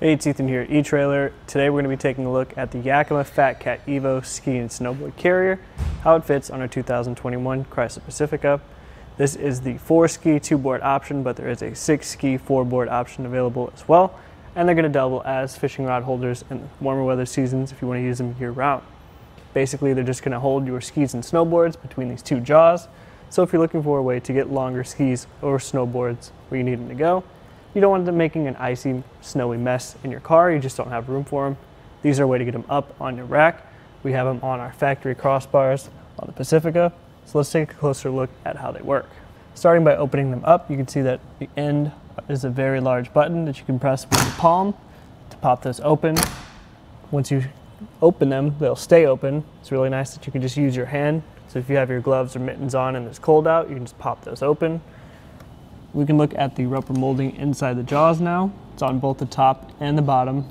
Hey, it's Ethan here at eTrailer. Today we're going to be taking a look at the Yakima FatCat EVO Ski and Snowboard Carrier, how it fits on our 2021 Chrysler Pacifica. This is the 4-ski 2-board option, but there is a 6-ski 4-board option available as well, and they're going to double as fishing rod holders in the warmer weather seasons if you want to use them year-round. Basically, they're just going to hold your skis and snowboards between these two jaws, so if you're looking for a way to get longer skis or snowboards where you need them to go, you don't want them making an icy, snowy mess in your car, you just don't have room for them. These are a way to get them up on your rack. We have them on our factory crossbars on the Pacifica, so let's take a closer look at how they work. Starting by opening them up, you can see that the end is a very large button that you can press with your palm to pop those open. Once you open them, they'll stay open. It's really nice that you can just use your hand. So if you have your gloves or mittens on and it's cold out, you can just pop those open. We can look at the rubber molding inside the jaws now. It's on both the top and the bottom.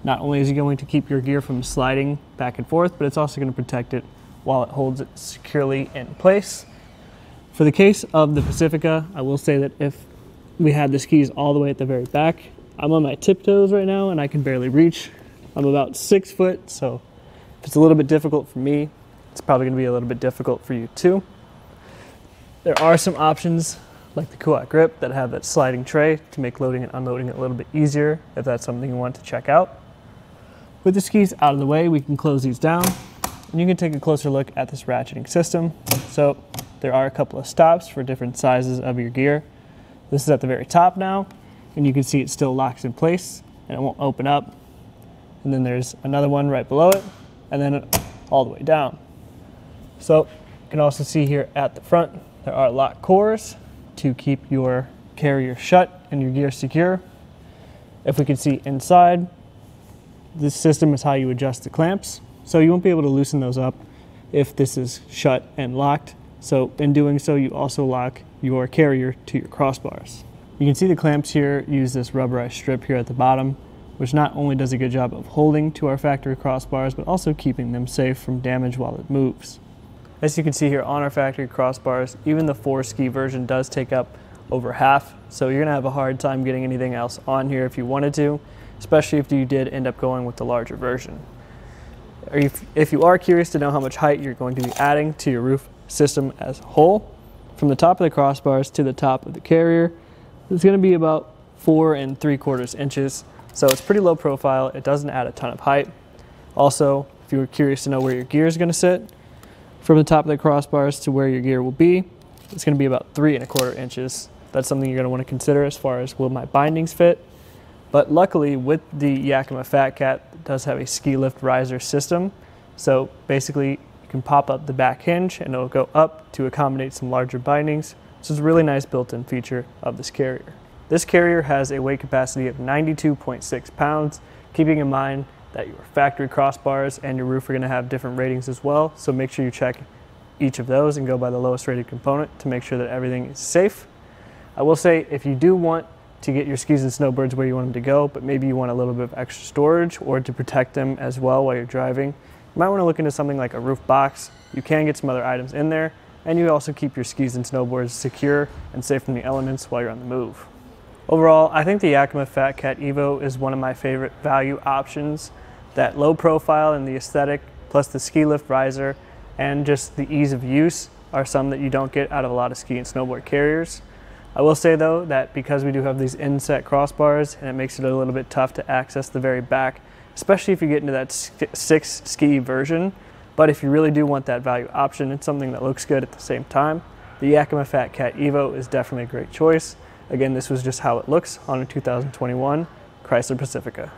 Not only is it going to keep your gear from sliding back and forth, but it's also going to protect it while it holds it securely in place. For the case of the Pacifica, I will say that if we had the skis all the way at the very back, I'm on my tiptoes right now and I can barely reach. I'm about 6 foot, so if it's a little bit difficult for me, it's probably going to be a little bit difficult for you too. There are some options like the Kuat grip that have that sliding tray to make loading and unloading it a little bit easier if that's something you want to check out. With the skis out of the way, we can close these down and you can take a closer look at this ratcheting system. So there are a couple of stops for different sizes of your gear. This is at the very top now, and you can see it still locks in place and it won't open up. And then there's another one right below it, and then all the way down. So you can also see here at the front, there are lock cores to keep your carrier shut and your gear secure. If we can see inside, this system is how you adjust the clamps. So you won't be able to loosen those up if this is shut and locked. So in doing so, you also lock your carrier to your crossbars. You can see the clamps here use this rubberized strip here at the bottom, which not only does a good job of holding to our factory crossbars, but also keeping them safe from damage while it moves. As you can see here on our factory crossbars, even the 4-ski version does take up over half, so you're going to have a hard time getting anything else on here if you wanted to, especially if you did end up going with the larger version. If you are curious to know how much height you're going to be adding to your roof system as a whole, from the top of the crossbars to the top of the carrier, it's going to be about 4 3/4 inches, so it's pretty low profile. It doesn't add a ton of height. Also, if you were curious to know where your gear is going to sit, from the top of the crossbars to where your gear will be, it's going to be about 3 1/4 inches. That's something you're going to want to consider as far as will my bindings fit. But luckily with the Yakima FatCat, it does have a ski lift riser system. So basically you can pop up the back hinge and it'll go up to accommodate some larger bindings. So it's a really nice built-in feature of this carrier. This carrier has a weight capacity of 92.6 pounds, keeping in mind that your factory crossbars and your roof are going to have different ratings as well, so make sure you check each of those and go by the lowest rated component to make sure that everything is safe. I will say, if you do want to get your skis and snowboards where you want them to go, but maybe you want a little bit of extra storage or to protect them as well while you're driving, you might want to look into something like a roof box. You can get some other items in there, and you also keep your skis and snowboards secure and safe from the elements while you're on the move. Overall, I think the Yakima FatCat EVO is one of my favorite value options. That low profile and the aesthetic, plus the ski lift riser, and just the ease of use are some that you don't get out of a lot of ski and snowboard carriers. I will say though that because we do have these inset crossbars, and it makes it a little bit tough to access the very back, especially if you get into that 6-ski version. But if you really do want that value option and something that looks good at the same time, the Yakima FatCat EVO is definitely a great choice. Again, this was just how it looks on a 2021 Chrysler Pacifica.